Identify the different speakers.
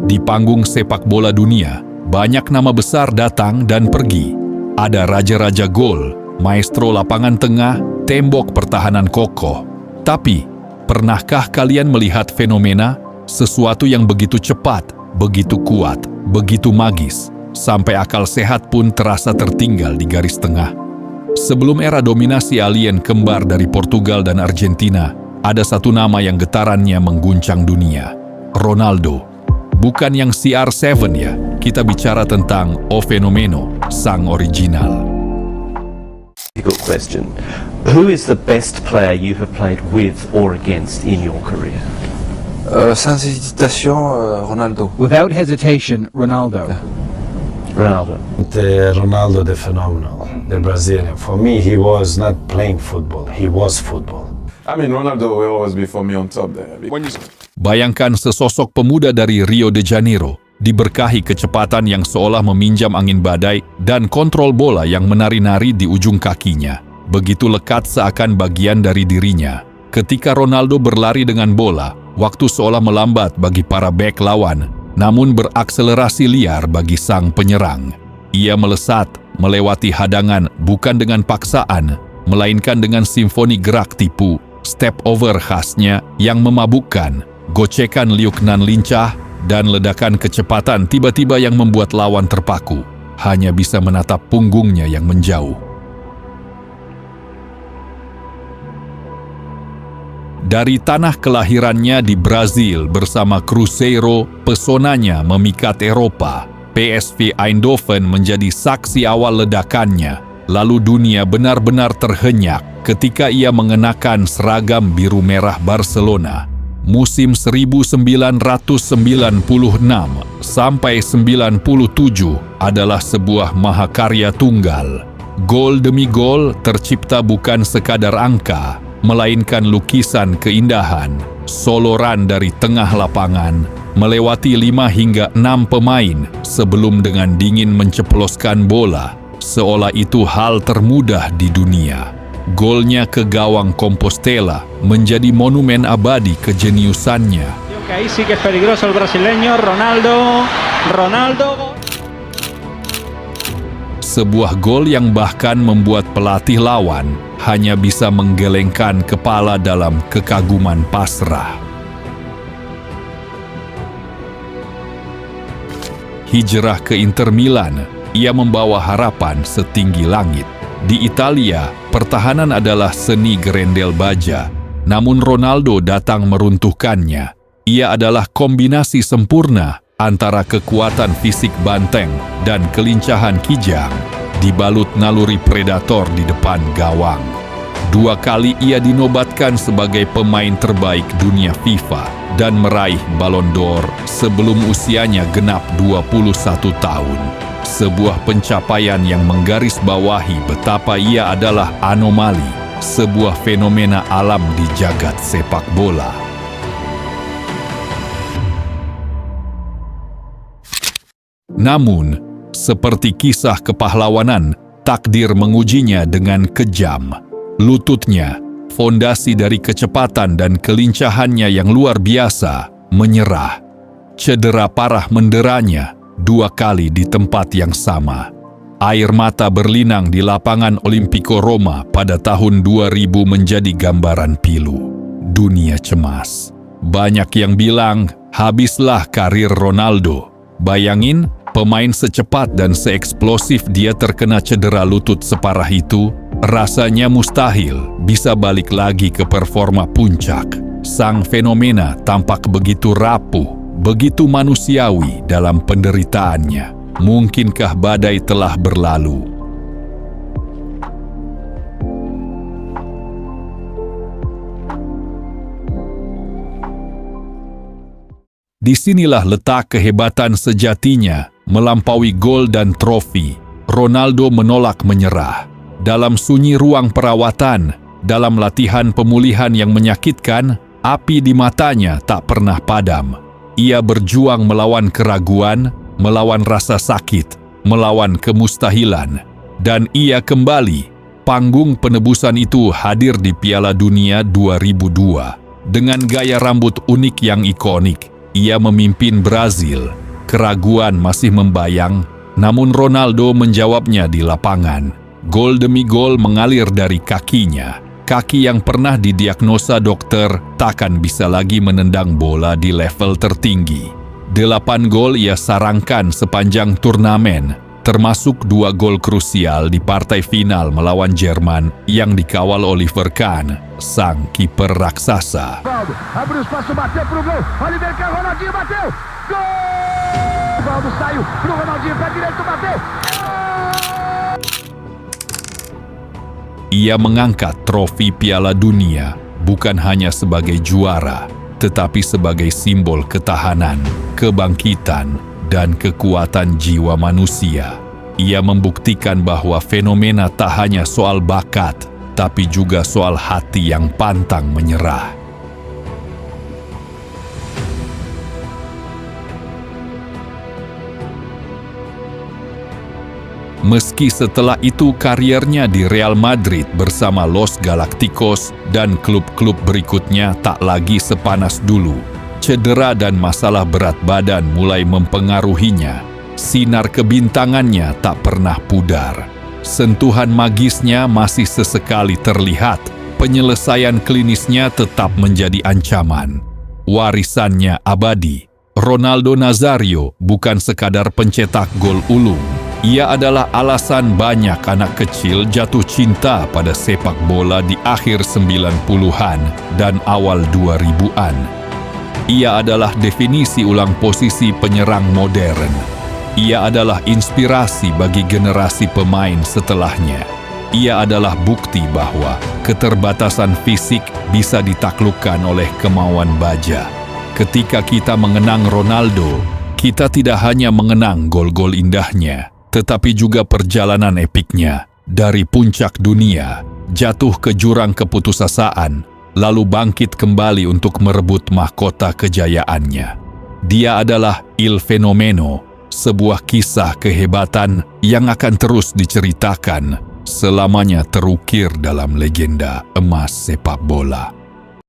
Speaker 1: Di panggung sepak bola dunia, banyak nama besar datang dan pergi. Ada raja-raja gol, maestro lapangan tengah, tembok pertahanan kokoh. Tapi, pernahkah kalian melihat fenomena sesuatu yang begitu cepat, begitu kuat, begitu magis, sampai akal sehat pun terasa tertinggal di garis tengah? Sebelum era dominasi alien kembar dari Portugal dan Argentina, ada satu nama yang getarannya mengguncang dunia, Ronaldo. Bukan yang CR7 ya, kita bicara tentang O Fenomeno, sang original.
Speaker 2: Good question. Who is the best player you have played with or against in your career?
Speaker 3: Sans hésitation, Ronaldo.
Speaker 4: Without hesitation, Ronaldo.
Speaker 2: Ronaldo.
Speaker 5: Ronaldo the phenomenal, the Brazilian. For me, he was not playing football, he was football.
Speaker 3: I mean, Ronaldo will always be for me on top there.
Speaker 1: Bayangkan sesosok pemuda dari Rio de Janeiro, diberkahi kecepatan yang seolah meminjam angin badai dan kontrol bola yang menari-nari di ujung kakinya. Begitu lekat seakan bagian dari dirinya. Ketika Ronaldo berlari dengan bola, waktu seolah melambat bagi para bek lawan, namun berakselerasi liar bagi sang penyerang. Ia melesat, melewati hadangan bukan dengan paksaan, melainkan dengan simfoni gerak tipu, step over khasnya yang memabukkan, gocekan liuk nan lincah, dan ledakan kecepatan tiba-tiba yang membuat lawan terpaku, hanya bisa menatap punggungnya yang menjauh. Dari tanah kelahirannya di Brazil bersama Cruzeiro, pesonanya memikat Eropa. PSV Eindhoven menjadi saksi awal ledakannya. Lalu dunia benar-benar terhenyak ketika ia mengenakan seragam biru merah Barcelona. Musim 1996 sampai 97 adalah sebuah mahakarya tunggal. Gol demi gol tercipta bukan sekadar angka, melainkan lukisan keindahan, soloran dari tengah lapangan, melewati 5 hingga 6 pemain sebelum dengan dingin menceploskan bola, seolah itu hal termudah di dunia. Golnya ke gawang Compostela menjadi monumen abadi kejeniusannya.
Speaker 4: Ahí sí que es peligroso el brasileño, Ronaldo.
Speaker 1: Sebuah gol yang bahkan membuat pelatih lawan hanya bisa menggelengkan kepala dalam kekaguman pasrah. Hijrah ke Inter Milan, ia membawa harapan setinggi langit. Di Italia, pertahanan adalah seni gerendel baja, namun Ronaldo datang meruntuhkannya. Ia adalah kombinasi sempurna antara kekuatan fisik banteng dan kelincahan kijang, dibalut naluri predator di depan gawang. 2 kali ia dinobatkan sebagai pemain terbaik dunia FIFA dan meraih Ballon d'Or sebelum usianya genap 21 tahun. Sebuah pencapaian yang menggarisbawahi betapa ia adalah anomali, sebuah fenomena alam di jagat sepak bola. Namun, seperti kisah kepahlawanan, takdir mengujinya dengan kejam. Lututnya, fondasi dari kecepatan dan kelincahannya yang luar biasa, menyerah. Cedera parah menderanya 2 kali di tempat yang sama. Air mata berlinang di lapangan Olimpico Roma pada tahun 2000 menjadi gambaran pilu. Dunia cemas. Banyak yang bilang, habislah karir Ronaldo. Bayangin, pemain secepat dan seeksplosif dia terkena cedera lutut separah itu, rasanya mustahil bisa balik lagi ke performa puncak. Sang fenomena tampak begitu rapuh, begitu manusiawi dalam penderitaannya. Mungkinkah badai telah berlalu? Disinilah letak kehebatan sejatinya, melampaui gol dan trofi. Ronaldo menolak menyerah. Dalam sunyi ruang perawatan, dalam latihan pemulihan yang menyakitkan, api di matanya tak pernah padam. Ia berjuang melawan keraguan, melawan rasa sakit, melawan kemustahilan. Dan ia kembali. Panggung penebusan itu hadir di Piala Dunia 2002. Dengan gaya rambut unik yang ikonik, Ia memimpin Brazil. Keraguan masih membayang, namun Ronaldo menjawabnya di lapangan. Gol demi gol mengalir dari kakinya. Kaki yang pernah didiagnosa dokter takkan bisa lagi menendang bola di level tertinggi. 8 gol ia sarangkan sepanjang turnamen, termasuk 2 gol krusial di partai final melawan Jerman yang dikawal Oliver Kahn, sang kiper raksasa.
Speaker 6: Abriu espaço, bateu pro gol. Oliver Kahn, Ronaldinho bateu. Gol! Valdo saiu pro Ronaldinho, pé direito, bateu.
Speaker 1: Ia mengangkat trofi Piala Dunia bukan hanya sebagai juara, tetapi sebagai simbol ketahanan, kebangkitan, dan kekuatan jiwa manusia. Ia membuktikan bahwa fenomena tak hanya soal bakat, tapi juga soal hati yang pantang menyerah. Meski setelah itu kariernya di Real Madrid bersama Los Galacticos dan klub-klub berikutnya tak lagi sepanas dulu. Cedera dan masalah berat badan mulai mempengaruhinya. Sinar kebintangannya tak pernah pudar. Sentuhan magisnya masih sesekali terlihat. Penyelesaian klinisnya tetap menjadi ancaman. Warisannya abadi. Ronaldo Nazario bukan sekadar pencetak gol ulung. Ia adalah alasan banyak anak kecil jatuh cinta pada sepak bola di akhir 90-an dan awal 2000-an. Ia adalah definisi ulang posisi penyerang modern. Ia adalah inspirasi bagi generasi pemain setelahnya. Ia adalah bukti bahwa keterbatasan fisik bisa ditaklukkan oleh kemauan baja. Ketika kita mengenang Ronaldo, kita tidak hanya mengenang gol-gol indahnya, tetapi juga perjalanan epiknya dari puncak dunia, jatuh ke jurang keputusasaan, lalu bangkit kembali untuk merebut mahkota kejayaannya. Dia adalah Il Fenomeno, sebuah kisah kehebatan yang akan terus diceritakan, selamanya terukir dalam legenda emas sepak bola.